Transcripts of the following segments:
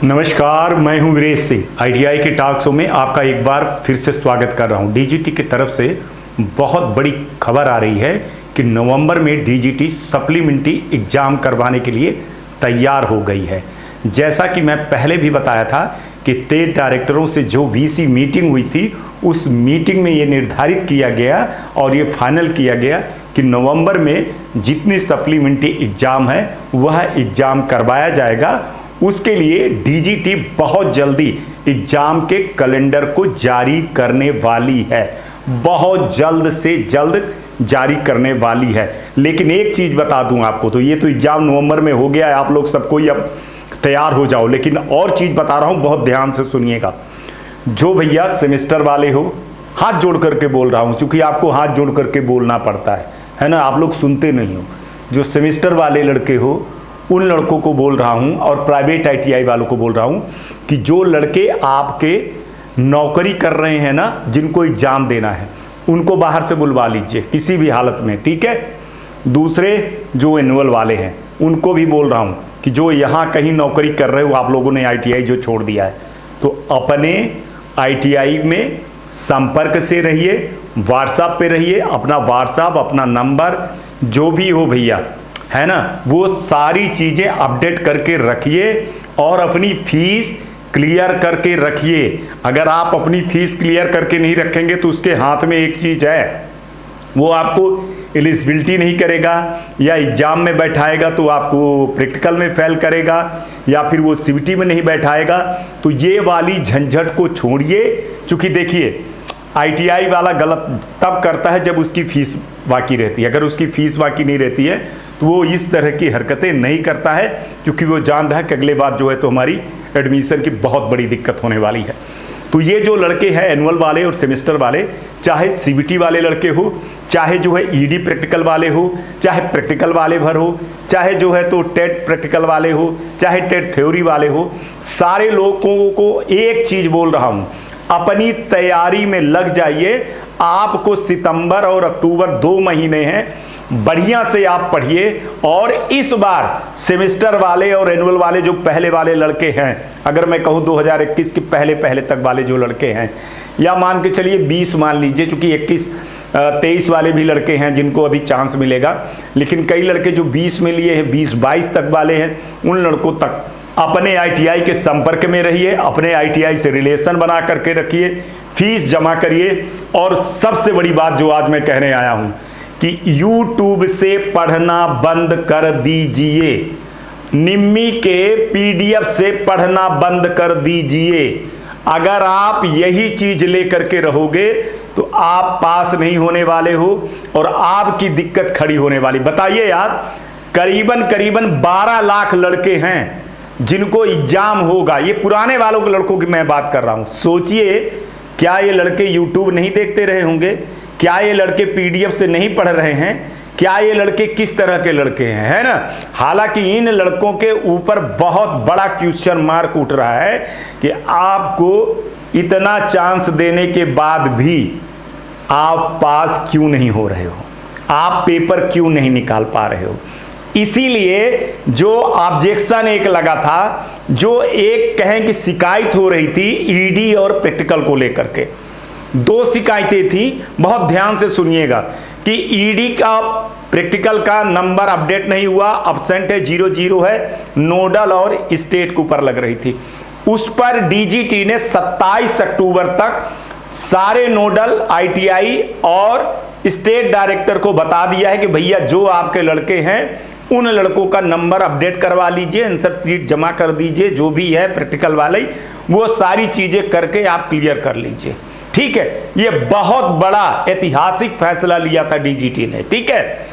नमस्कार, मैं हूं वीरेश सिंह। आईटीआई के टॉक शो में आपका एक बार फिर से स्वागत कर रहा हूं। डीजीटी की तरफ से बहुत बड़ी खबर आ रही है कि नवंबर में डीजीटी सप्लीमेंट्री एग्ज़ाम करवाने के लिए तैयार हो गई है। जैसा कि मैं पहले भी बताया था कि स्टेट डायरेक्टरों से जो वीसी मीटिंग हुई थी, उस मीटिंग में ये निर्धारित किया गया और ये फाइनल किया गया कि नवंबर में जितनी सप्लीमेंट्री एग्ज़ाम है वह एग्ज़ाम करवाया जाएगा। उसके लिए डीजीटी बहुत जल्दी एग्ज़ाम के कैलेंडर को जारी करने वाली है, बहुत जल्द से जल्द जारी करने वाली है। लेकिन एक चीज़ बता दूं आपको, तो ये तो एग्ज़ाम नवंबर में हो गया है, आप लोग सबको ही अब तैयार हो जाओ। लेकिन और चीज़ बता रहा हूं, बहुत ध्यान से सुनिएगा। जो भैया सेमेस्टर वाले हो, हाथ जोड़ करके बोल रहा हूं, क्योंकि आपको हाथ जोड़ करके बोलना पड़ता है ना, आप लोग सुनते नहीं हो। जो सेमेस्टर वाले लड़के हो, उन लड़कों को बोल रहा हूं और प्राइवेट आईटीआई वालों को बोल रहा हूं कि जो लड़के आपके नौकरी कर रहे हैं ना, जिनको एग्ज़ाम देना है, उनको बाहर से बुलवा लीजिए किसी भी हालत में, ठीक है। दूसरे जो एनुअल वाले हैं, उनको भी बोल रहा हूं कि जो यहाँ कहीं नौकरी कर रहे हो, आप लोगों ने आईटीआई जो छोड़ दिया है, तो अपने आईटीआई में संपर्क से रहिए, व्हाट्सएप पे रहिए। अपना व्हाट्सएप, अपना नंबर जो भी हो भैया, है ना, वो सारी चीज़ें अपडेट करके रखिए और अपनी फीस क्लियर करके रखिए। अगर आप अपनी फीस क्लियर करके नहीं रखेंगे तो उसके हाथ में एक चीज़ है, वो आपको एलिजिबिलिटी नहीं करेगा, या एग्ज़ाम में बैठाएगा तो आपको प्रैक्टिकल में फेल करेगा, या फिर वो सीबीटी में नहीं बैठाएगा। तो ये वाली झंझट को छोड़िए, क्योंकि देखिए आईटीआई वाला गलत तब करता है जब उसकी फीस बाकी रहती है। अगर उसकी फीस बाकी नहीं रहती है तो वो इस तरह की हरकतें नहीं करता है, क्योंकि वो जान रहा है कि अगले बार जो है तो हमारी एडमिशन की बहुत बड़ी दिक्कत होने वाली है। तो ये जो लड़के हैं एनुअल वाले और सेमेस्टर वाले, चाहे सीबीटी वाले लड़के हो, चाहे जो है ईडी प्रैक्टिकल वाले हो, चाहे प्रैक्टिकल वाले भर हो, चाहे जो है तो टेट प्रैक्टिकल वाले हो, चाहे टेट थ्योरी वाले हो, सारे लोगों को एक चीज़ बोल रहा हूँ, अपनी तैयारी में लग जाइए। आपको सितंबर और अक्टूबर 2 महीने हैं, बढ़िया से आप पढ़िए। और इस बार सेमेस्टर वाले और एनुअल वाले जो पहले वाले लड़के हैं, अगर मैं कहूँ 2021 के पहले तक वाले जो लड़के हैं, या मान के चलिए 20 मान लीजिए, चूँकि 21-23 वाले भी लड़के हैं जिनको अभी चांस मिलेगा, लेकिन कई लड़के जो 20 में लिए हैं, 20-22 तक वाले हैं, उन लड़कों तक अपने आईटीआई के संपर्क में रहिए, अपने आईटीआई से रिलेशन बना करके रखिए, फीस जमा करिए। और सबसे बड़ी बात जो आज मैं कहने आया हूं कि यूट्यूब से पढ़ना बंद कर दीजिए, निम्मी के पीडीएफ से पढ़ना बंद कर दीजिए। अगर आप यही चीज लेकर के रहोगे तो आप पास नहीं होने वाले हो और आपकी दिक्कत खड़ी होने वाली। बताइए यार, करीबन 12 लाख लड़के हैं जिनको एग्जाम होगा। ये पुराने वालों के लड़कों की मैं बात कर रहा हूं। सोचिए, क्या ये लड़के यूट्यूब नहीं देखते रहे होंगे? क्या ये लड़के पीडीएफ से नहीं पढ़ रहे हैं? क्या ये लड़के किस तरह के लड़के हैं, है ना। हालांकि इन लड़कों के ऊपर बहुत बड़ा क्वेश्चन मार्क उठ रहा है कि आपको इतना चांस देने के बाद भी आप पास क्यों नहीं हो रहे हो, आप पेपर क्यों नहीं निकाल पा रहे हो। इसीलिए जो ऑब्जेक्शन एक लगा था, जो एक कहें कि शिकायत हो रही थी ईडी और प्रैक्टिकल को लेकर के, 2 शिकायतें थी। बहुत ध्यान से सुनिएगा कि ईडी का प्रैक्टिकल का नंबर अपडेट नहीं हुआ, एब्सेंट है, 0-0 है, नोडल और स्टेट के ऊपर लग रही थी। उस पर डीजीटी ने 27 अक्टूबर तक सारे नोडल आईटीआई और स्टेट डायरेक्टर को बता दिया है कि भैया जो आपके लड़के हैं उन लड़कों का नंबर अपडेट करवा लीजिए, आंसर शीट जमा कर दीजिए, जो भी है प्रैक्टिकल वाले, वो सारी चीजें करके आप क्लियर कर लीजिए, ठीक है। ये बहुत बड़ा ऐतिहासिक फैसला लिया था डीजीटी ने, ठीक है।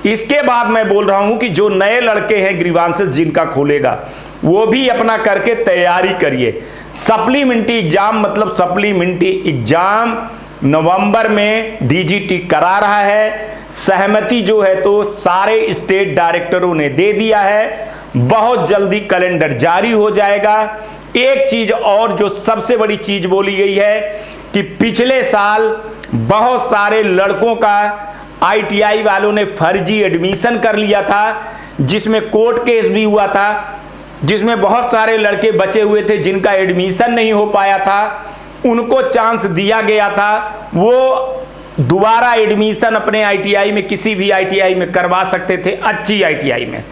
इसके बाद मैं बोल रहा हूं कि जो नए लड़के हैं ग्रीवांसेस जिनका खोलेगा, वो भी अपना करके तैयारी करिए। सप्लीमेंट्री एग्जाम मतलब सप्लीमेंट्री एग्जाम नवंबर में डीजीटी करा रहा है। सहमति जो है तो सारे स्टेट डायरेक्टरों ने दे दिया है, बहुत जल्दी कैलेंडर जारी हो जाएगा। एक चीज और जो सबसे बड़ी चीज बोली गई है कि पिछले साल बहुत सारे लड़कों का आईटीआई वालों ने फर्जी एडमिशन कर लिया था, जिसमें कोर्ट केस भी हुआ था। जिसमें बहुत सारे लड़के बचे हुए थे जिनका एडमिशन नहीं हो पाया था, उनको चांस दिया गया था, वो दोबारा एडमिशन अपने आईटीआई में, किसी भी आईटीआई में करवा सकते थे, अच्छी आईटीआई में।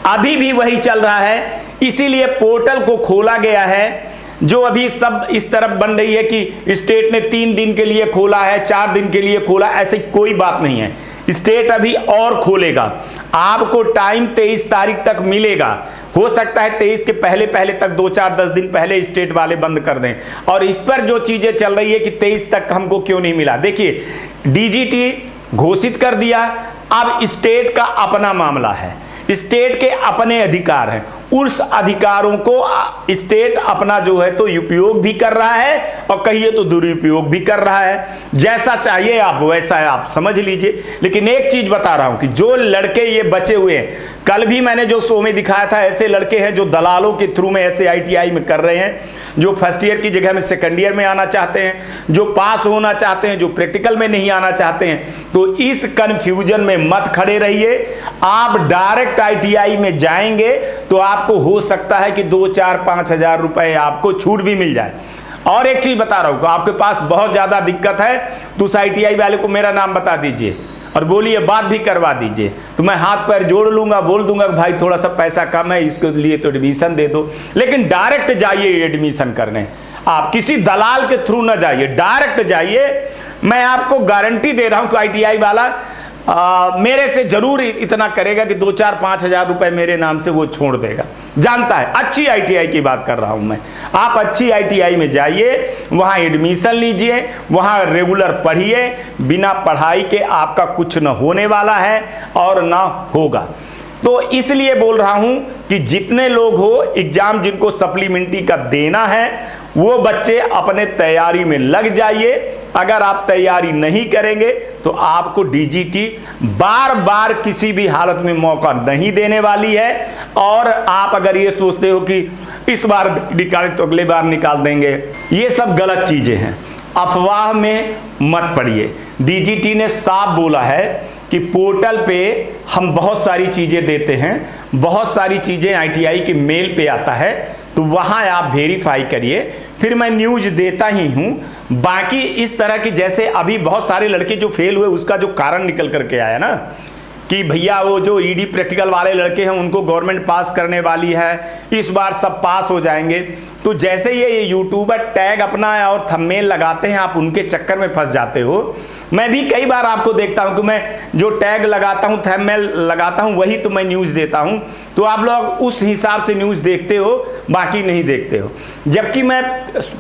अभी भी वही चल रहा है, इसीलिए पोर्टल को खोला गया है। जो अभी सब इस तरफ बन रही है कि स्टेट ने 3 दिन के लिए खोला है, 4 दिन के लिए खोला, ऐसी कोई बात नहीं है। स्टेट अभी और खोलेगा, आपको टाइम 23 तारीख तक मिलेगा। हो सकता है 23 के पहले तक 2-4-10 दिन पहले स्टेट वाले बंद कर दें। और इस पर जो चीजें चल रही है कि 23 तक हमको क्यों नहीं मिला, देखिए डीजीटी घोषित कर दिया, अब स्टेट का अपना मामला है, स्टेट के अपने अधिकार हैं, उस अधिकारों को स्टेट अपना जो है तो उपयोग भी कर रहा है और कहिए तो दुरुपयोग भी कर रहा है। जैसा चाहिए आप वैसा आप समझ लीजिए। लेकिन एक चीज बता रहा हूं कि जो लड़के ये बचे हुए हैं, कल भी मैंने जो शो में दिखाया था, ऐसे लड़के हैं जो दलालों के थ्रू में ऐसे आईटीआई में कर रहे हैं, जो फर्स्ट ईयर की जगह में सेकंड ईयर में आना चाहते हैं, जो पास होना चाहते हैं, जो प्रैक्टिकल में नहीं आना चाहते हैं। तो इस कंफ्यूजन में मत खड़े रहिए, आप डायरेक्ट आईटीआई में जाएंगे तो आपको हो सकता है कि 2-4-5 हजार रुपए आपको छूट भी मिल जाए। और एक चीज बता रहा हूं, आपके पास बहुत ज्यादा दिक्कत है तो उस आईटीआई वाले को मेरा नाम बता दीजिए और बोलिए बात भी करवा दीजिए, तो मैं हाथ पैर जोड़ लूंगा, बोल दूंगा भाई थोड़ा सा पैसा कम है, इसके लिए तो एडमिशन दे दो। लेकिन डायरेक्ट जाइए एडमिशन करने, आप किसी दलाल के थ्रू ना जाइए, डायरेक्ट जाइए। मैं आपको गारंटी दे रहा हूं कि आईटीआई वाला मेरे से जरूर इतना करेगा कि 2-4-5 हजार रुपए मेरे नाम से वो छोड़ देगा, जानता है। अच्छी आईटीआई की बात कर रहा हूं मैं। आप अच्छी आईटीआई में जाइए, वहां एडमिशन लीजिए, वहां रेगुलर पढ़िए, बिना पढ़ाई के आपका कुछ न होने वाला है और ना होगा। तो इसलिए बोल रहा हूं कि जितने लोग हो एग्जाम जिनको सप्लीमेंट्री का देना है, वो बच्चे अपने तैयारी में लग जाइए। अगर आप तैयारी नहीं करेंगे तो आपको डीजीटी बार बार किसी भी हालत में मौका नहीं देने वाली है। और आप अगर ये सोचते हो कि इस बार निकाले तो अगले बार निकाल देंगे, ये सब गलत चीजें हैं, अफवाह में मत पड़िए। डीजीटी ने साफ बोला है कि पोर्टल पे हम बहुत सारी चीजें देते हैं, बहुत सारी चीजें आईटीआई के मेल पे आता है, तो वहां आप वेरीफाई करिए। फिर मैं न्यूज देता ही हूं। बाकी इस तरह की, जैसे अभी बहुत सारे लड़के जो फेल हुए उसका जो कारण निकल करके आया ना कि भैया वो जो ईडी प्रैक्टिकल वाले लड़के हैं उनको गवर्नमेंट पास करने वाली है, इस बार सब पास हो जाएंगे। तो जैसे ये यूट्यूबर टैग अपना और थंबनेल लगाते हैं, आप उनके चक्कर में फंस जाते हो। मैं भी कई बार आपको देखता हूं कि मैं जो टैग लगाता हूं, थंबनेल लगाता हूं, वही तो मैं न्यूज़ देता हूं। तो आप लोग उस हिसाब से न्यूज़ देखते हो, बाकी नहीं देखते हो। जबकि मैं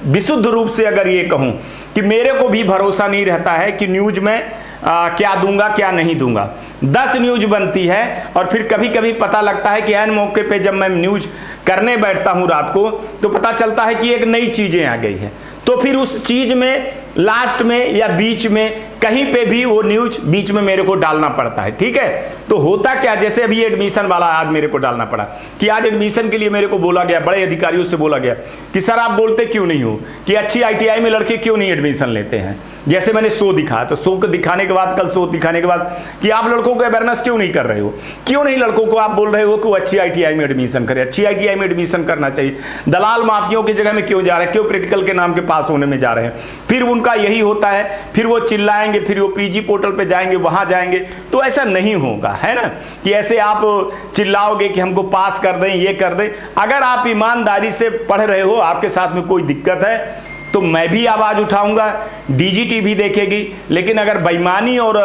विशुद्ध रूप से अगर ये कहूं कि मेरे को भी भरोसा नहीं रहता है कि न्यूज़ में क्या दूंगा क्या नहीं दूंगा। 10 न्यूज बनती है और फिर कभी कभी पता लगता है कि ऐन मौके पे जब मैं न्यूज करने बैठता हूं रात को, तो पता चलता है कि एक नई चीजें आ गई है। तो फिर उस चीज में लास्ट में या बीच में कहीं पे भी वो न्यूज बीच में मेरे को डालना पड़ता है, ठीक है। तो होता क्या, जैसे अभी एडमिशन वाला आज मेरे को डालना पड़ा कि आज एडमिशन के लिए मेरे को बोला गया, बड़े अधिकारियों से बोला गया कि सर आप बोलते क्यों नहीं हो कि अच्छी आईटीआई में लड़के क्यों नहीं एडमिशन लेते हैं। जैसे मैंने शो दिखाया, तो शो को दिखाने के बाद, कल शो दिखाने के बाद कि आप लड़कों को अवेयरनेस क्यों नहीं कर रहे हो, क्यों नहीं लड़कों को आप बोल रहे हो कि वो अच्छी आईटीआई में एडमिशन करे। अच्छी आईटीआई में एडमिशन करना चाहिए। दलाल माफियों की जगह में क्यों जा रहे हैं, क्यों प्रैक्टिकल के नाम के पास होने में जा रहे हैं। फिर उनका यही होता है, फिर वो चिल्लाएंगे, फिर वो पीजी पोर्टल पे जाएंगे, वहां जाएंगे। तो ऐसा नहीं होगा, है ना, कि ऐसे आप चिल्लाओगे कि हमको पास कर दें, ये कर दें। अगर आप ईमानदारी से पढ़ रहे हो, आपके साथ में कोई दिक्कत है, तो मैं भी आवाज उठाऊंगा, डीजीटी भी देखेगी। लेकिन अगर बेईमानी और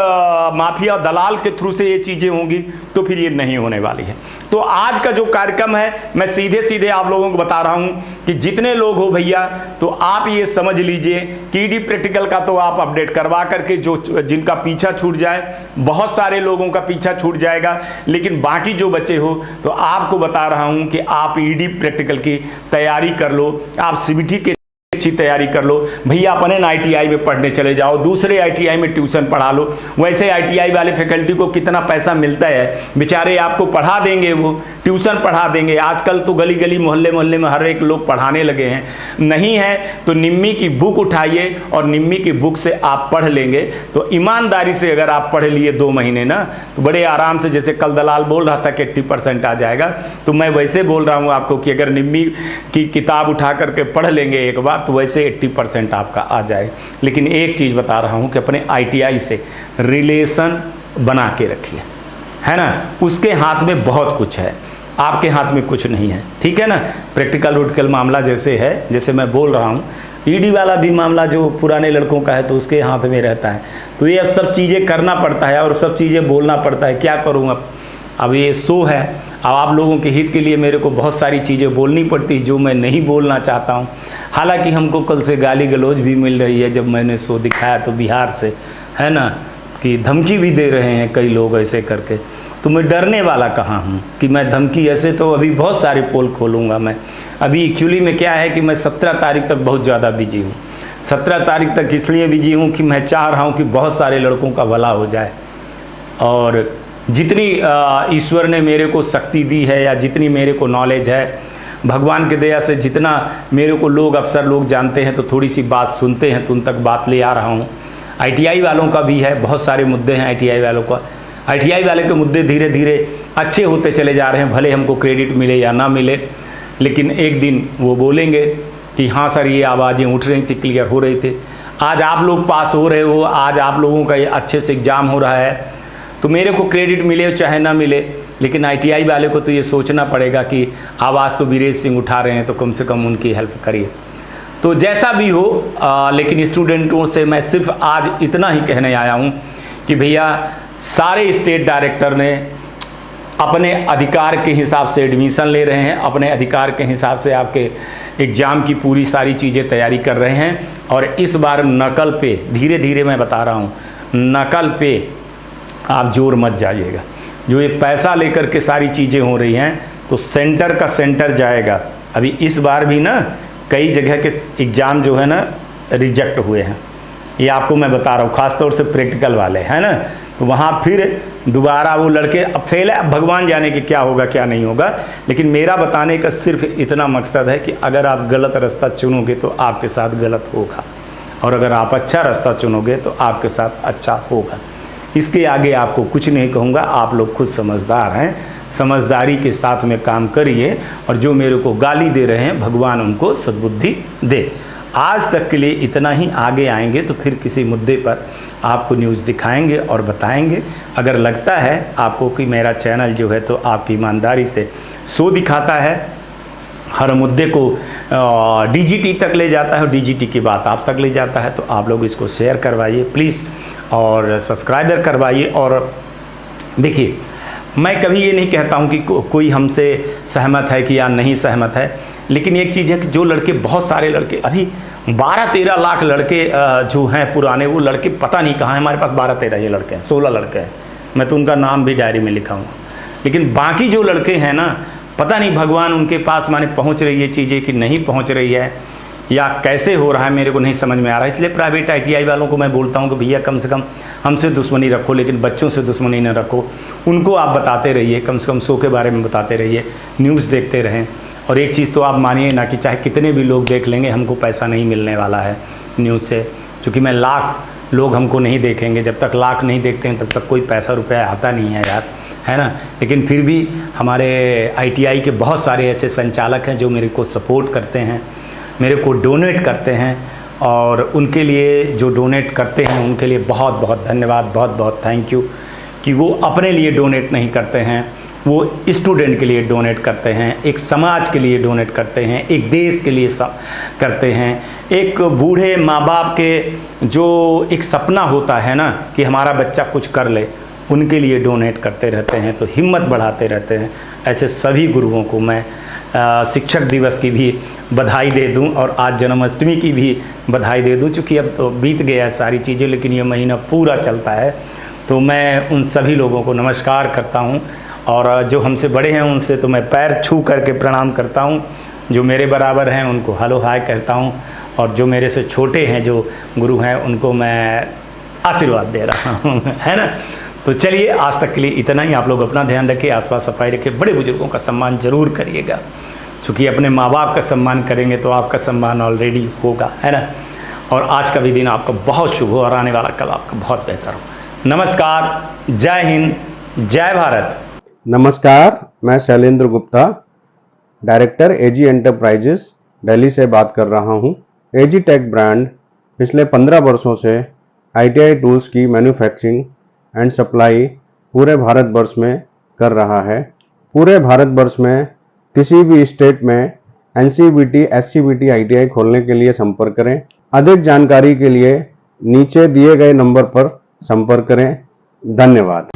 माफिया दलाल के थ्रू से ये चीजें होंगी तो फिर ये नहीं होने वाली है। तो आज का जो कार्यक्रम है, मैं सीधे सीधे आप लोगों को बता रहा हूं कि जितने लोग हो भैया, तो आप ये समझ लीजिए कि ईडी प्रैक्टिकल का तो आप अपडेट करवा करके जो जिनका पीछा छूट जाए, बहुत सारे लोगों का पीछा छूट जाएगा। लेकिन बाकी जो बचे हो, तो आपको बता रहा हूं कि आप ईडी प्रैक्टिकल की तैयारी कर लो, आप सीबीटी के अच्छी तैयारी कर लो भैया। अपने आईटीआई में पढ़ने चले जाओ, दूसरे आईटीआई में ट्यूशन पढ़ा लो। वैसे आईटीआई वाले फैकल्टी को कितना पैसा मिलता है, बेचारे आपको पढ़ा देंगे, वो ट्यूशन पढ़ा देंगे। आजकल तो गली गली मोहल्ले मोहल्ले में हर एक लोग पढ़ाने लगे हैं। नहीं है तो निम्मी की बुक उठाइए और निम्मी की बुक से आप पढ़ लेंगे तो ईमानदारी से अगर आप पढ़ लिए 2 महीने ना, तो बड़े आराम से, जैसे कल दलाल बोल रहा था कि 80% आ जाएगा, तो मैं वैसे बोल रहा हूँ आपको कि अगर निम्मी की किताब उठा करके पढ़ लेंगे एक बार, तो वैसे 80% आपका आ जाए। लेकिन एक चीज़ बता रहा हूँ कि अपने ITI से रिलेशन बना के रखिए, है ना। उसके हाथ में बहुत कुछ है, आपके हाथ में कुछ नहीं है, ठीक है ना। प्रैक्टिकल रूटिकल मामला जैसे है, जैसे मैं बोल रहा हूँ, ED वाला भी मामला जो पुराने लड़कों का है तो उसके हाथ में रहता है। तो ये अब सब चीज़ें करना पड़ता है और सब चीज़ें बोलना पड़ता है। क्या करूँ अब ये शो है, अब आप लोगों के हित के लिए मेरे को बहुत सारी चीज़ें बोलनी पड़ती जो मैं नहीं बोलना चाहता हूँ। हालांकि हमको कल से गाली गलौज भी मिल रही है, जब मैंने शो दिखाया तो बिहार से, है ना, कि धमकी भी दे रहे हैं कई लोग ऐसे करके। तो मैं डरने वाला कहाँ हूँ कि मैं धमकी, ऐसे तो अभी बहुत सारे पोल खोलूँगा मैं। अभी एक्चुअली में क्या है कि मैं 17 तारीख तक बहुत ज़्यादा बिजी हूँ। 17 तारीख तक इसलिए बिजी हूँ कि मैं चाह रहा हूँ कि बहुत सारे लड़कों का भला हो जाए, और जितनी ईश्वर ने मेरे को शक्ति दी है या जितनी मेरे को नॉलेज है, भगवान के दया से जितना मेरे को लोग, अफसर लोग जानते हैं, तो थोड़ी सी बात सुनते हैं तो उन तक बात ले आ रहा हूँ। ITI वालों का भी है, बहुत सारे मुद्दे हैं ITI वालों का। ITI वाले के मुद्दे धीरे धीरे अच्छे होते चले जा रहे हैं, भले हमको क्रेडिट मिले या ना मिले, लेकिन एक दिन वो बोलेंगे कि हाँ सर ये आवाज़ें उठ रही थी, क्लियर हो रही थी। आज आप लोग पास हो रहे हो, आज आप लोगों का ये अच्छे से एग्ज़ाम हो रहा है, तो मेरे को क्रेडिट मिले चाहे ना मिले, लेकिन ITI वाले को तो ये सोचना पड़ेगा कि आवाज़ तो वीरेश सिंह उठा रहे हैं, तो कम से कम उनकी हेल्प करिए। तो जैसा भी हो, लेकिन स्टूडेंटों से मैं सिर्फ आज इतना ही कहने आया हूँ कि भैया सारे स्टेट डायरेक्टर ने अपने अधिकार के हिसाब से एडमिशन ले रहे हैं, अपने अधिकार के हिसाब से आपके एग्ज़ाम की पूरी सारी चीज़ें तैयारी कर रहे हैं। और इस बार नकल पे, धीरे धीरे मैं बता रहा हूँ, नकल पे आप जोर मत जाइएगा। जो ये पैसा लेकर के सारी चीज़ें हो रही हैं, तो सेंटर का सेंटर जाएगा। अभी इस बार भी ना कई जगह के एग्ज़ाम जो है ना रिजेक्ट हुए हैं, ये आपको मैं बता रहा हूँ, ख़ासतौर से प्रैक्टिकल वाले, है ना। तो वहाँ फिर दोबारा वो लड़के अब फेल है, अब भगवान जाने कि क्या होगा क्या नहीं होगा। लेकिन मेरा बताने का सिर्फ इतना मकसद है कि अगर आप गलत रास्ता चुनोगे तो आपके साथ गलत होगा, और अगर आप अच्छा रास्ता चुनोगे तो आपके साथ अच्छा होगा। इसके आगे आपको कुछ नहीं कहूँगा, आप लोग खुद समझदार हैं, समझदारी के साथ में काम करिए। और जो मेरे को गाली दे रहे हैं, भगवान उनको सद्बुद्धि दे। आज तक के लिए इतना ही, आगे आएंगे तो फिर किसी मुद्दे पर आपको न्यूज़ दिखाएंगे और बताएंगे। अगर लगता है आपको कि मेरा चैनल जो है तो आपकी ईमानदारी से शो दिखाता है, हर मुद्दे को DGT तक ले जाता है और DGT की बात आप तक ले जाता है, तो आप लोग इसको शेयर करवाइए प्लीज़, और सब्सक्राइबर करवाइए। और देखिए, मैं कभी ये नहीं कहता हूँ कि कोई हमसे सहमत है कि या नहीं सहमत है, लेकिन एक चीज़ है कि जो लड़के, बहुत सारे लड़के, अभी 12-13 लाख लड़के जो हैं पुराने, वो लड़के पता नहीं कहाँ हैं। हमारे पास 12-13 ये लड़के हैं, 16 लड़के हैं, मैं तो उनका नाम भी डायरी में लिखा हूँ। लेकिन बाकी जो लड़के हैं ना, पता नहीं भगवान उनके पास माने पहुँच रही है चीज़ें कि नहीं पहुँच रही है, या कैसे हो रहा है, मेरे को नहीं समझ में आ रहा है। इसलिए प्राइवेट ITI वालों को मैं बोलता हूँ कि भैया कम से कम हमसे दुश्मनी रखो, लेकिन बच्चों से दुश्मनी न रखो। उनको आप बताते रहिए, कम से कम शो के बारे में बताते रहिए, न्यूज़ देखते रहें। और एक चीज़ तो आप मानिए ना कि चाहे कितने भी लोग देख लेंगे, हमको पैसा नहीं मिलने वाला है न्यूज़ से, क्योंकि मैं लाख लोग हमको नहीं देखेंगे। जब तक लाख नहीं देखते हैं तब तक कोई पैसा रुपया आता नहीं है यार, है ना। लेकिन फिर भी हमारे ITI के बहुत सारे ऐसे संचालक हैं जो मेरे को सपोर्ट करते हैं, मेरे को डोनेट करते हैं, और उनके लिए, जो डोनेट करते हैं उनके लिए बहुत बहुत धन्यवाद, बहुत बहुत थैंक यू। कि वो अपने लिए डोनेट नहीं करते हैं, वो स्टूडेंट के लिए डोनेट करते हैं, एक समाज के लिए डोनेट करते हैं, एक देश के लिए करते हैं, एक बूढ़े माँ बाप के जो एक सपना होता है ना कि हमारा बच्चा कुछ कर ले, उनके लिए डोनेट करते रहते हैं, तो हिम्मत बढ़ाते रहते हैं। ऐसे सभी गुरुओं को मैं शिक्षक दिवस की भी बधाई दे दूं, और आज जन्माष्टमी की भी बधाई दे दूं। चूँकि अब तो बीत गया है सारी चीज़ें, लेकिन ये महीना पूरा चलता है, तो मैं उन सभी लोगों को नमस्कार करता हूं। और जो हमसे बड़े हैं उनसे तो मैं पैर छू करके प्रणाम करता हूं, जो मेरे बराबर हैं उनको हेलो हाय कहता हूं, और जो मेरे से छोटे हैं, जो गुरु हैं, उनको मैं आशीर्वाद दे रहा हूं, है ना। तो चलिए, आज तक के लिए इतना ही। आप लोग अपना ध्यान रखिए, आसपास सफाई रखिए, बड़े बुजुर्गों का सम्मान जरूर करिएगा, क्योंकि अपने माँ बाप का सम्मान करेंगे तो आपका सम्मान ऑलरेडी होगा, है ना। और आज का भी दिन आपका बहुत शुभ हो और आने वाला कल आपका बहुत बेहतर हो। नमस्कार, जय हिंद, जय भारत। नमस्कार, मैं शैलेंद्र गुप्ता, डायरेक्टर एजी एंटरप्राइजेस दिल्ली से बात कर रहा हूं। एजी टेक ब्रांड पिछले 15 वर्षों से आईटीआई टूल्स की मैन्युफैक्चरिंग एंड सप्लाई पूरे भारतवर्ष में कर रहा है। पूरे भारतवर्ष में किसी भी स्टेट में एनसीबीटी, एससीबीटी आईटीआई खोलने के लिए संपर्क करें। अधिक जानकारी के लिए नीचे दिए गए नंबर पर संपर्क करें। धन्यवाद।